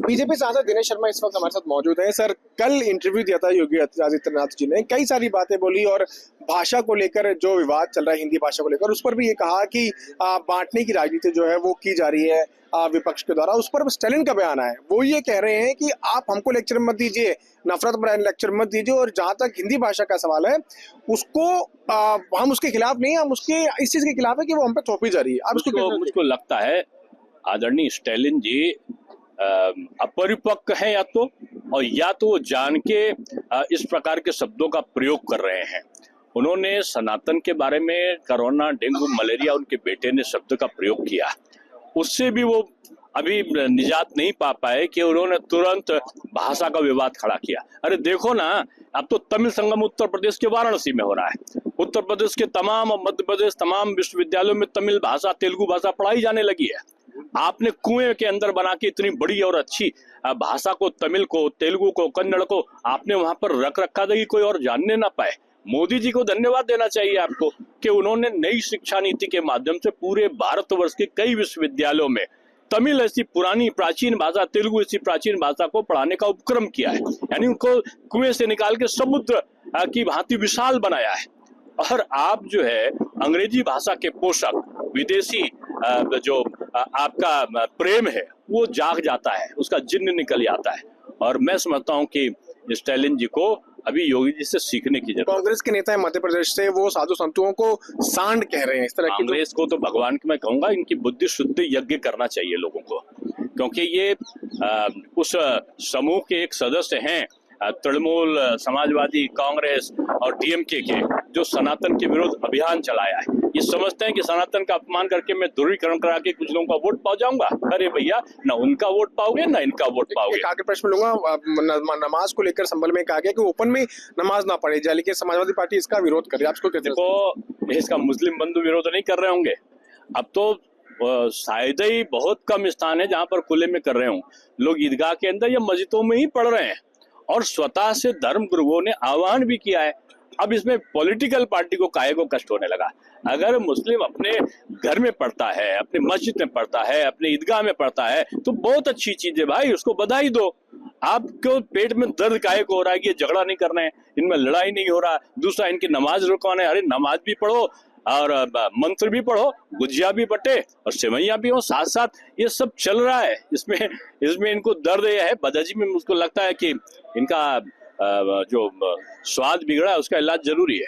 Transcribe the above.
BJP सांसद दिनेश शर्मा इस वक्त हमारे साथ मौजूद हैं। सर, कल इंटरव्यू दिया था योगी आदित्यनाथ जी ने, कई सारी बातें बोली और भाषा को लेकर जो विवाद चल रहा है, हिंदी भाषा को लेकर, उस पर भी ये कहा कि बांटने की राजनीति जो है वो की जा रही है विपक्ष के द्वारा। उस पर स्टालिन का बयान है, वो ये कह रहे हैं कि आप हमको लेक्चर मत दीजिए, नफरत भरा लेक्चर मत दीजिए, और जहां तक हिंदी भाषा का सवाल है उसको हम उसके खिलाफ नहीं, हम उसके इस चीज के खिलाफ है कि वो हम पे थोपी जा रही है। आप मुझको लगता है आदरणीय स्टालिन जी अपरिपक्व है, या तो जान के इस प्रकार के शब्दों का प्रयोग कर रहे हैं। उन्होंने सनातन के बारे में कोरोना, डेंगू, मलेरिया उनके बेटे ने शब्द का प्रयोग किया, उससे भी वो अभी निजात नहीं पा पाए कि उन्होंने तुरंत भाषा का विवाद खड़ा किया। अरे देखो ना, अब तो तमिल संगम उत्तर प्रदेश के वाराणसी में हो रहा है। उत्तर प्रदेश के तमाम और मध्य प्रदेश तमाम विश्वविद्यालयों में तमिल भाषा, तेलुगु भाषा पढ़ाई जाने लगी है। आपने कुएं के अंदर बना के इतनी बड़ी और अच्छी भाषा को, तमिल को, तेलुगु को, कन्नड़ को आपने वहां पर रख रखा था कि कोई और जानने ना पाए। मोदी जी को धन्यवाद देना चाहिए आपको कि उन्होंने नई शिक्षा नीति के माध्यम से पूरे भारतवर्ष के कई विश्वविद्यालयों में तमिल ऐसी पुरानी प्राचीन भाषा, तेलुगु ऐसी प्राचीन भाषा को पढ़ाने का उपक्रम किया है। यानी उनको कुएं से निकाल के समुद्र की भांति विशाल बनाया है। और आप जो है अंग्रेजी भाषा के पोषक, विदेशी जो आपका प्रेम है वो जाग जाता है, उसका जिन्न निकल जाता है। और मैं समझता हूँ कि स्टालिन जी को अभी योगी जी से सीखने की जरूरत। कांग्रेस के नेता है मध्य प्रदेश से, वो साधु संतों को सांड कह रहे हैं, इस तरह की। कांग्रेस को तो भगवान की मैं कहूंगा, इनकी बुद्धि शुद्धि यज्ञ करना चाहिए लोगों को, क्योंकि ये उस समूह के एक सदस्य हैं, तृणमूल, समाजवादी, कांग्रेस और डीएमके के, जो सनातन के विरुद्ध अभियान चलाया है। ये समझते हैं कि सनातन का अपमान करके मैं ध्रुवीकरण करा के कुछ लोगों का वोट पा जाऊंगा। अरे भैया, ना उनका वोट पाओगे ना इनका वोट पाओगे। आगे प्रश्न लूंगा, नमाज को लेकर संबल में कहा गया कि ओपन में नमाज ना पढ़ी जाए, लेकिन समाजवादी पार्टी इसका विरोध कर रही है। आपको कहते हैं इसका मुस्लिम बंधु विरोध नहीं कर रहे होंगे। अब तो शायद ही बहुत कम स्थान है जहां पर खुले में कर रहे हों। लोग ईदगाह के अंदर या मस्जिदों में ही पढ़ रहे हैं, और स्वतः से धर्म गुरुओं ने आह्वान भी किया है। अब इसमें पॉलिटिकल पार्टी को काहे को कष्ट होने लगा। अगर मुस्लिम अपने घर में पढ़ता है, अपने मस्जिद में पढ़ता है, अपने ईदगाह में पढ़ता है, तो बहुत अच्छी चीज है भाई, उसको बधाई दो। आपको पेट में दर्द काहे को हो रहा है कि ये झगड़ा नहीं करना है, इनमें लड़ाई नहीं हो रहा, दूसरा इनकी नमाज रुकवाना है। अरे नमाज भी पढ़ो और मंत्र भी पढ़ो, गुजिया भी बटे और सेवैया भी हो साथ साथ, ये सब चल रहा है। इसमें इनको दर्द यह है, बदअज़ी में मुझको लगता है कि इनका जो स्वाद बिगड़ा है उसका इलाज जरूरी है।